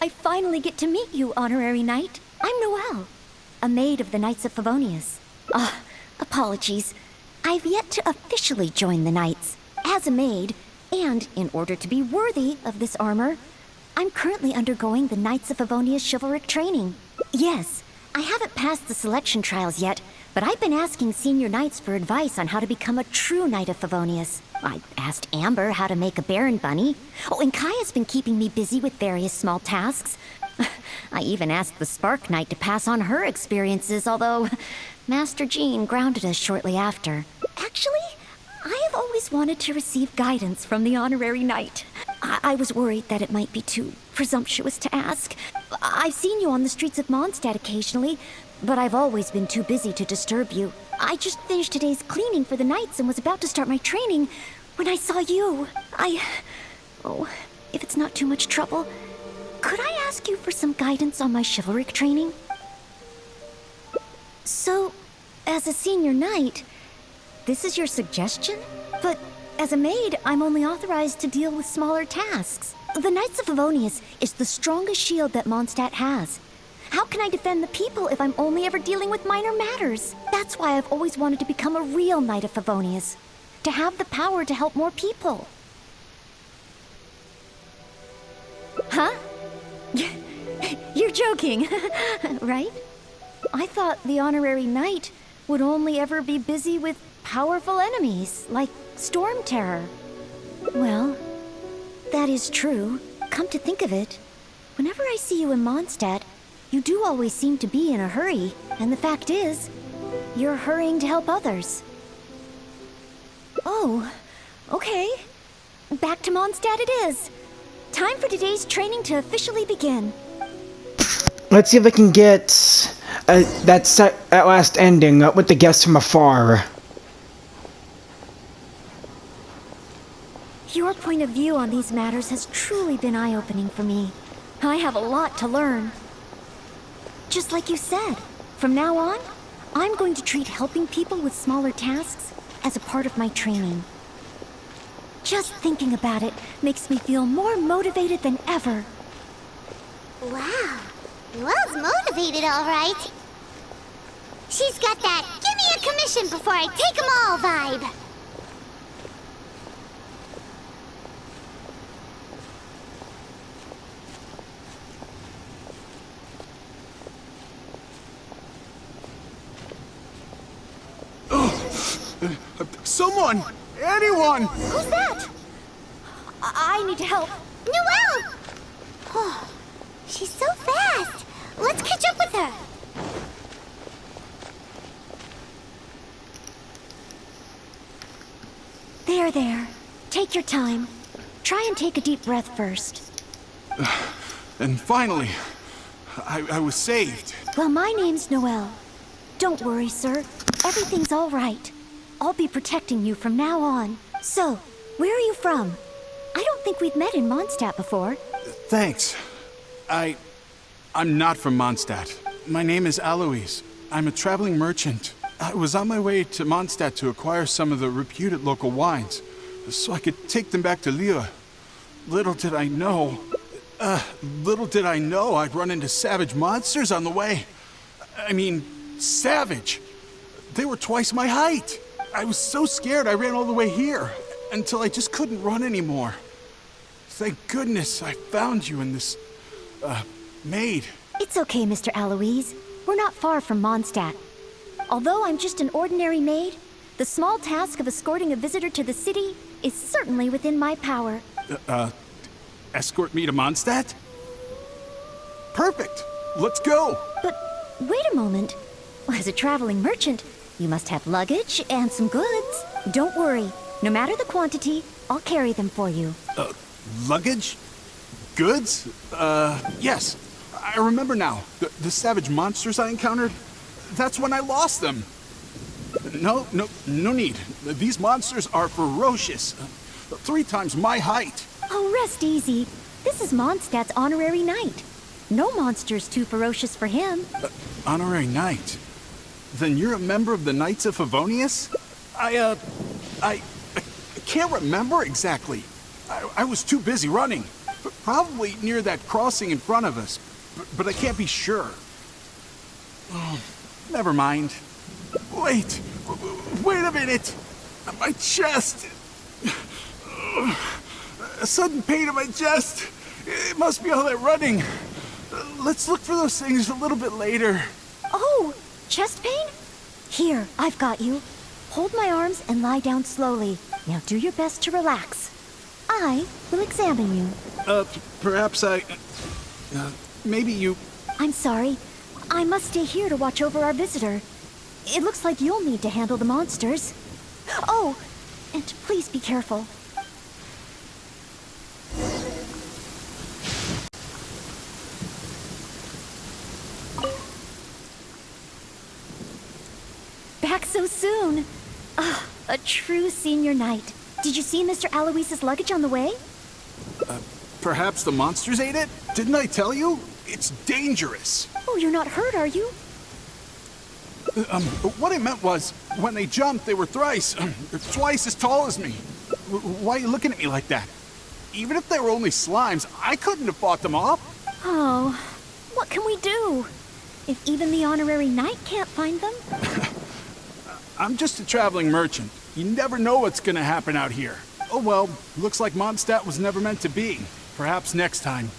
I finally get to meet you, Honorary Knight. I'm Noelle, a maid of the Knights of Favonius. Apologies. I've yet to officially join the Knights. As a maid, and in order to be worthy of this armor, I'm currently undergoing the Knights of Favonius chivalric training. Yes, I haven't passed the selection trials yet, but I've been asking senior knights for advice on how to become a true Knight of Favonius. I asked Amber how to make a Baron bunny. Oh, and Kaya's been keeping me busy with various small tasks. I even asked the Spark Knight to pass on her experiences, although Master Jean grounded us shortly after. Actually, I have always wanted to receive guidance from the Honorary Knight. I was worried that it might be too presumptuous to ask. I've seen you on the streets of Mondstadt occasionally, but I've always been too busy to disturb you. I just finished today's cleaning for the Knights and was about to start my training when I saw you. Oh, if it's not too much trouble, could I ask you for some guidance on my chivalric training? So, as a senior knight, this is your suggestion? But as a maid, I'm only authorized to deal with smaller tasks. The Knights of Favonius is the strongest shield that Mondstadt has. How can I defend the people if I'm only ever dealing with minor matters? That's why I've always wanted to become a real Knight of Favonius. To have the power to help more people. Huh? You're joking, right? I thought the Honorary Knight would only ever be busy with powerful enemies, like Storm Terror. Well, that is true. Come to think of it, whenever I see you in Mondstadt, you do always seem to be in a hurry, and the fact is, you're hurrying to help others. Oh, okay. Back to Mondstadt it is. Time for today's training to officially begin. Let's see if I can get that last ending with the guests from afar. Your point of view on these matters has truly been eye-opening for me. I have a lot to learn. Just like you said, from now on, I'm going to treat helping people with smaller tasks as a part of my training. Just thinking about it makes me feel more motivated than ever. Wow, Noelle's motivated, all right. She's got that "give me a commission before I take them all" vibe. Someone! Anyone! Who's that? I need to help. Noelle! Oh, she's so fast. Let's catch up with her. There. Take your time. Try and take a deep breath first. And finally, I was saved. Well, my name's Noelle. Don't worry, sir. Everything's all right. I'll be protecting you from now on. So, where are you from? I don't think we've met in Mondstadt before. Thanks. I'm not from Mondstadt. My name is Alois. I'm a traveling merchant. I was on my way to Mondstadt to acquire some of the reputed local wines, so I could take them back to Lille. Little did I know I'd run into savage monsters on the way. I mean, savage. They were twice my height. I was so scared I ran all the way here, until I just couldn't run anymore. Thank goodness I found you in this, maid. It's okay, Mr. Alois. We're not far from Mondstadt. Although I'm just an ordinary maid, the small task of escorting a visitor to the city is certainly within my power. Escort me to Mondstadt? Perfect! Let's go! But wait a moment. As a traveling merchant, you must have luggage and some goods. Don't worry. No matter the quantity, I'll carry them for you. Luggage? Goods? Yes. I remember now. The savage monsters I encountered, that's when I lost them. No need. These monsters are ferocious. 3 times my height. Oh, rest easy. This is Mondstadt's honorary knight. No monster's too ferocious for him. Honorary knight? Then you're a member of the Knights of Favonius? I can't remember exactly. I was too busy running. probably near that crossing in front of us, but I can't be sure. Oh, never mind. Wait a minute. My chest. A sudden pain in my chest. It must be all that running. Let's look for those things a little bit later. Oh, chest pain? Here, I've got you. Hold my arms and lie down slowly. Now do your best to relax. I will examine you. Perhaps maybe you... I'm sorry. I must stay here to watch over our visitor. It looks like you'll need to handle the monsters. Oh, and please be careful. Back so soon. Ah, a true senior knight. Did you see Mr. Alois's luggage on the way? Perhaps the monsters ate it? Didn't I tell you? It's dangerous. Oh, you're not hurt, are you? What I meant was, when they jumped, they were twice as tall as me. Why are you looking at me like that? Even if they were only slimes, I couldn't have fought them off. Oh, what can we do? If even the honorary knight can't find them? I'm just a traveling merchant. You never know what's gonna happen out here. Oh well, looks like Mondstadt was never meant to be. Perhaps next time.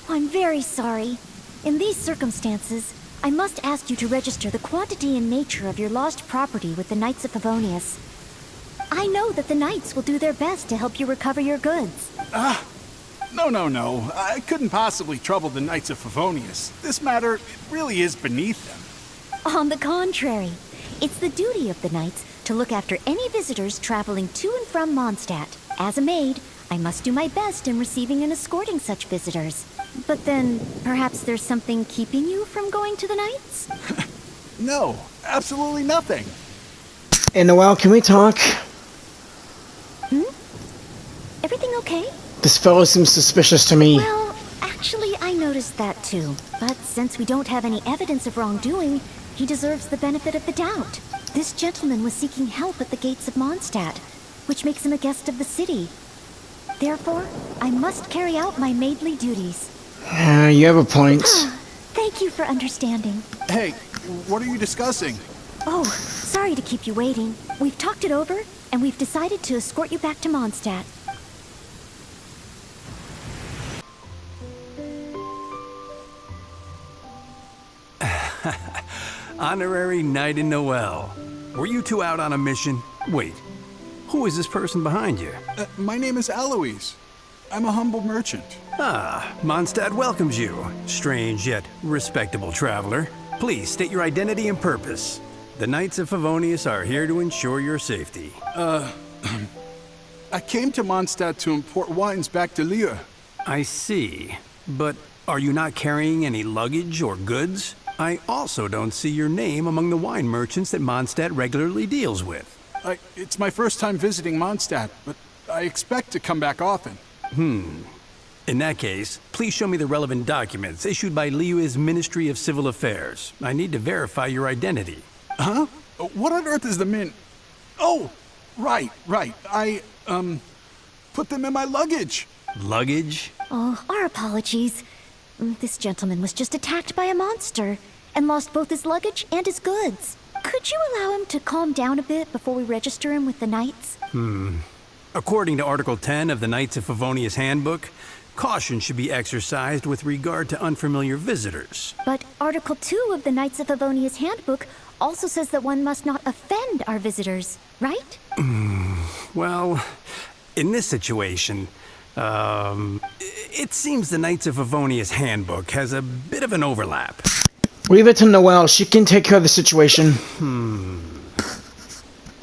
I'm very sorry. In these circumstances, I must ask you to register the quantity and nature of your lost property with the Knights of Favonius. I know that the Knights will do their best to help you recover your goods. No. I couldn't possibly trouble the Knights of Favonius. This matter, it really is beneath them. On the contrary, it's the duty of the Knights to look after any visitors traveling to and from Mondstadt. As a maid, I must do my best in receiving and escorting such visitors. But then, perhaps there's something keeping you from going to the Knights? No, absolutely nothing. Hey, Noelle, can we talk? Everything okay? This fellow seems suspicious to me. Well, actually, I noticed that too. But since we don't have any evidence of wrongdoing, he deserves the benefit of the doubt. This gentleman was seeking help at the gates of Mondstadt, which makes him a guest of the city. Therefore, I must carry out my maidly duties. You have a point. Thank you for understanding. Hey, what are you discussing? Oh, sorry to keep you waiting. We've talked it over, and we've decided to escort you back to Mondstadt. Honorary Knight and Noelle. Were you two out on a mission? Wait, who is this person behind you? My name is Alois. I'm a humble merchant. Ah, Mondstadt welcomes you. Strange yet respectable traveler. Please state your identity and purpose. The Knights of Favonius are here to ensure your safety. I came to Mondstadt to import wines back to Lieu. I see. But are you not carrying any luggage or goods? I also don't see your name among the wine merchants that Mondstadt regularly deals with. It's my first time visiting Mondstadt, but I expect to come back often. In that case, please show me the relevant documents issued by Liu's Ministry of Civil Affairs. I need to verify your identity. Huh? What on earth is the min... Oh, right. I put them in my luggage. Luggage? Oh, our apologies. This gentleman was just attacked by a monster and lost both his luggage and his goods. Could you allow him to calm down a bit before we register him with the Knights? According to Article 10 of the Knights of Favonius Handbook, caution should be exercised with regard to unfamiliar visitors. But Article 2 of the Knights of Favonius Handbook also says that one must not offend our visitors, right? Well, in this situation, it seems the Knights of Favonius Handbook has a bit of an overlap. Leave it to Noelle. She can take care of the situation.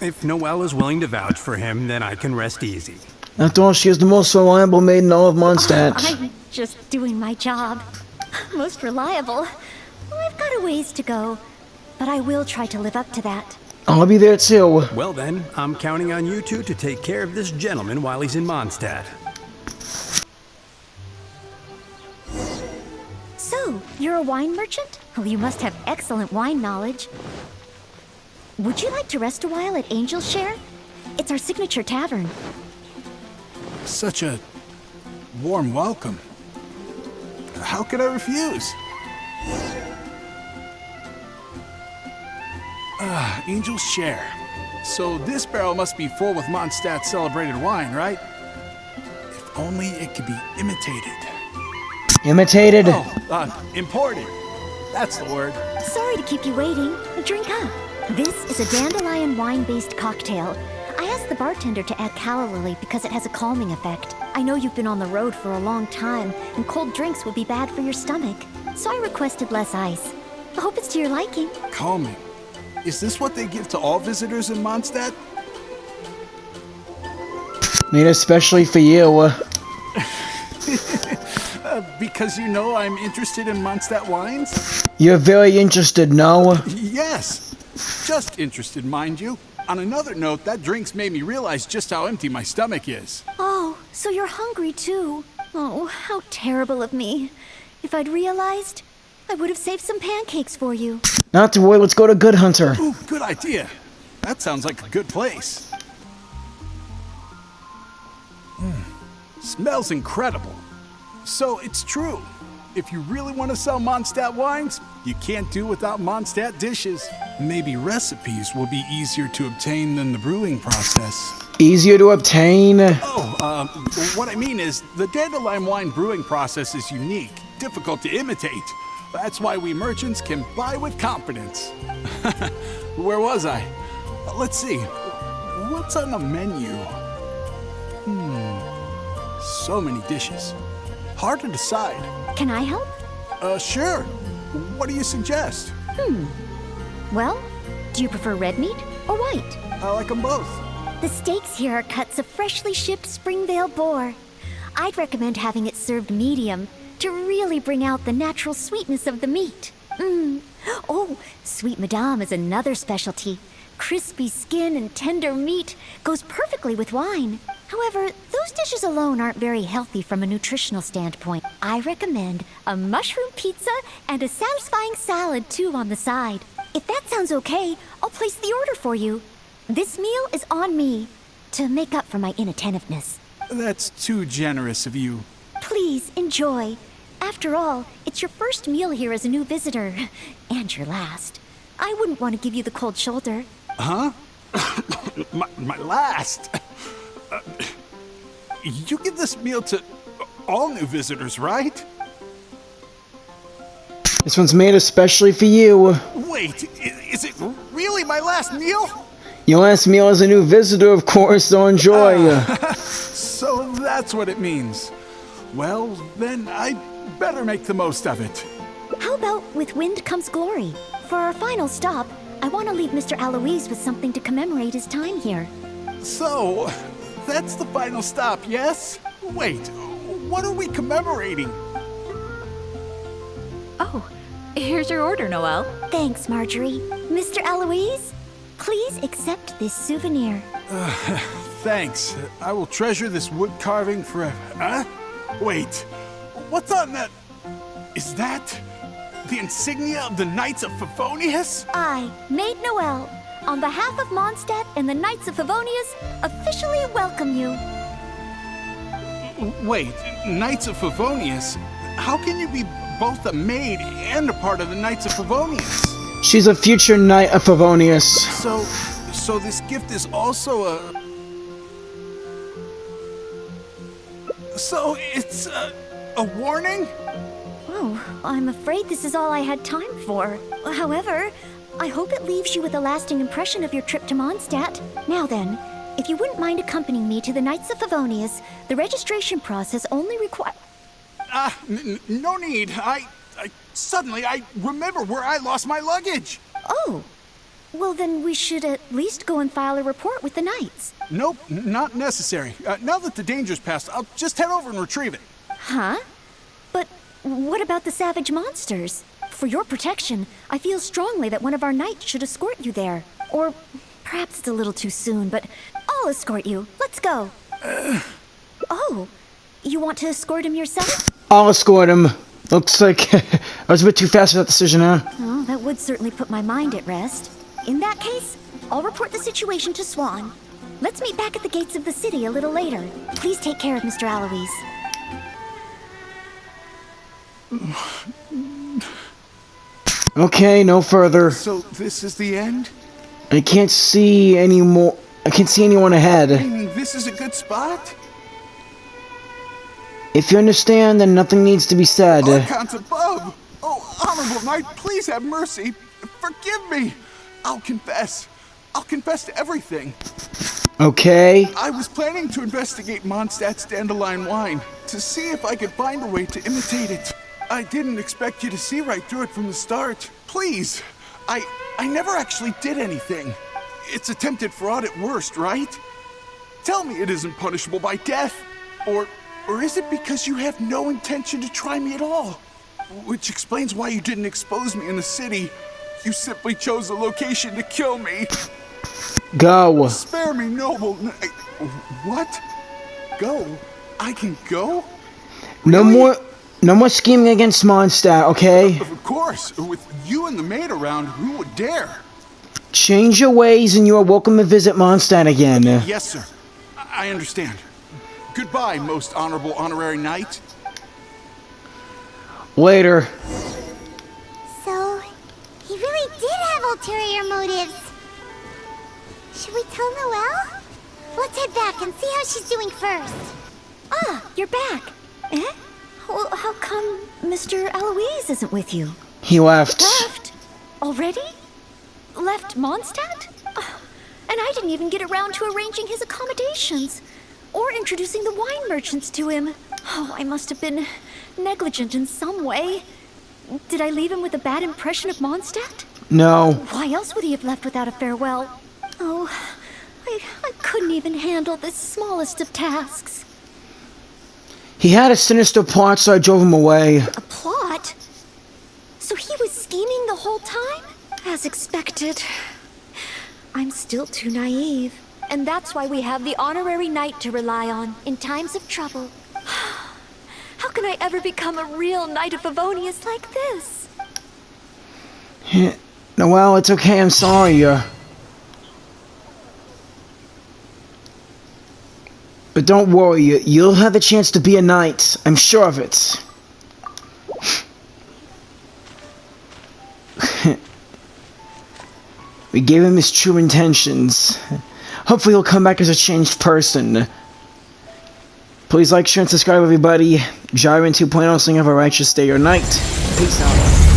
If Noelle is willing to vouch for him, then I can rest easy. After all, she is the most reliable maid in all of Mondstadt. I'm just doing my job. Most reliable. Well, I've got a ways to go, but I will try to live up to that. I'll be there too. Well then, I'm counting on you two to take care of this gentleman while he's in Mondstadt. So, you're a wine merchant? Well, you must have excellent wine knowledge. Would you like to rest a while at Angel's Share? It's our signature tavern. Such a warm welcome. How could I refuse? Angel's share. So this barrel must be full with Mondstadt celebrated wine, right? If only it could be imitated. Imitated? Imported. That's the word. Sorry to keep you waiting. Drink up. This is a dandelion wine-based cocktail. I asked the bartender to add calla lily because it has a calming effect. I know you've been on the road for a long time, and cold drinks would be bad for your stomach. So I requested less ice. I hope it's to your liking. Calming. Is this what they give to all visitors in Mondstadt? Made especially for you. Because you know I'm interested in Mondstadt wines? You're very interested, no? Yes. Just interested, mind you. On another note, that drink's made me realize just how empty my stomach is. Oh, so you're hungry too. Oh, how terrible of me. If I'd realized, I would have saved some pancakes for you. Not to worry, let's go to Good Hunter. Ooh, good idea. That sounds like a good place. Smells incredible. So it's true. If you really want to sell Mondstadt wines, you can't do without Mondstadt dishes. Maybe recipes will be easier to obtain than the brewing process. Easier to obtain? What I mean is, the dandelion wine brewing process is unique, difficult to imitate. That's why we merchants can buy with confidence. Where was I? Let's see. What's on the menu? So many dishes. Hard to decide. Can I help? Sure. What do you suggest? Well, do you prefer red meat or white? I like them both. The steaks here are cuts of freshly shipped Springvale boar. I'd recommend having it served medium to really bring out the natural sweetness of the meat. Oh, Sweet Madame is another specialty. Crispy skin and tender meat goes perfectly with wine. However, those dishes alone aren't very healthy from a nutritional standpoint. I recommend a mushroom pizza and a satisfying salad too on the side. If that sounds okay, I'll place the order for you. This meal is on me to make up for my inattentiveness. That's too generous of you. Please enjoy. After all, it's your first meal here as a new visitor, and your last. I wouldn't want to give you the cold shoulder. Huh? my last? You give this meal to all new visitors, right? This one's made especially for you. Wait, is it really my last meal? Your last meal as a new visitor, of course, so enjoy. So that's what it means. Well, then I'd better make the most of it. How about with wind comes glory? For our final stop, I want to leave Mr. Alois with something to commemorate his time here. So, that's the final stop, yes? Wait, what are we commemorating? Oh, here's your order, Noelle. Thanks, Marjorie. Mr. Alois, please accept this souvenir. Thanks. I will treasure this wood carving forever. Huh? Wait, what's on that? Is that the insignia of the Knights of Favonius? I, Maid Noelle, on behalf of Mondstadt and the Knights of Favonius, officially welcome you. Wait, Knights of Favonius? How can you be both a maid and a part of the Knights of Favonius? She's a future Knight of Favonius. So this gift is also a... So it's a warning? Oh, I'm afraid this is all I had time for. However, I hope it leaves you with a lasting impression of your trip to Mondstadt. Now then, if you wouldn't mind accompanying me to the Knights of Favonius, the registration process only requires... No need. Suddenly I remember where I lost my luggage. Oh, well then we should at least go and file a report with the Knights. Nope, not necessary. Now that the danger's passed, I'll just head over and retrieve it. Huh? But what about the savage monsters? For your protection, I feel strongly that one of our knights should escort you there. Or perhaps it's a little too soon, but I'll escort you. Let's go. Oh, you want to escort him yourself? I'll escort him. Looks like I was a bit too fast for that decision, huh? Oh, that would certainly put my mind at rest. In that case, I'll report the situation to Swan. Let's meet back at the gates of the city a little later. Please take care of Mr. Alois. Okay, no further. So this is the end? I can't see any more. I can't see anyone ahead. Meaning this is a good spot? If you understand, then nothing needs to be said. Archons above! Oh, Honorable Knight, please have mercy. Forgive me. I'll confess. I'll confess to everything. Okay. I was planning to investigate Mondstadt's dandelion wine to see if I could find a way to imitate it. I didn't expect you to see right through it from the start. Please. I never actually did anything. It's attempted fraud at worst, right? Tell me it isn't punishable by death. Or is it because you have no intention to try me at all? Which explains why you didn't expose me in the city. You simply chose a location to kill me. Go. Spare me, noble. What? Go? I can go? No Really? No more scheming against Mondstadt, okay? Of course. With you and the maid around, who would dare? Change your ways and you are welcome to visit Mondstadt again. Yes, sir. I understand. Goodbye, most honorable honorary knight. Later. So, he really did have ulterior motives. Should we tell Noelle? Let's head back and see how she's doing first. Ah, you're back. Eh? Well, how come Mr. Alois isn't with you? He left. Left? Already? Left Mondstadt? And I didn't even get around to arranging his accommodations. Or introducing the wine merchants to him. Oh, I must have been negligent in some way. Did I leave him with a bad impression of Mondstadt? No. Why else would he have left without a farewell? Oh, I couldn't even handle this smallest of tasks. He had a sinister plot, so I drove him away. A plot? So he was scheming the whole time? As expected. I'm still too naive. And that's why we have the honorary knight to rely on in times of trouble. How can I ever become a real knight of Favonius like this? Noelle, it's okay, I'm sorry. But don't worry, you'll have the chance to be a knight. I'm sure of it. We gave him his true intentions. Hopefully he'll come back as a changed person. Please like, share, and subscribe, everybody. Jairin 2.0, sing of a righteous day or night. Peace out.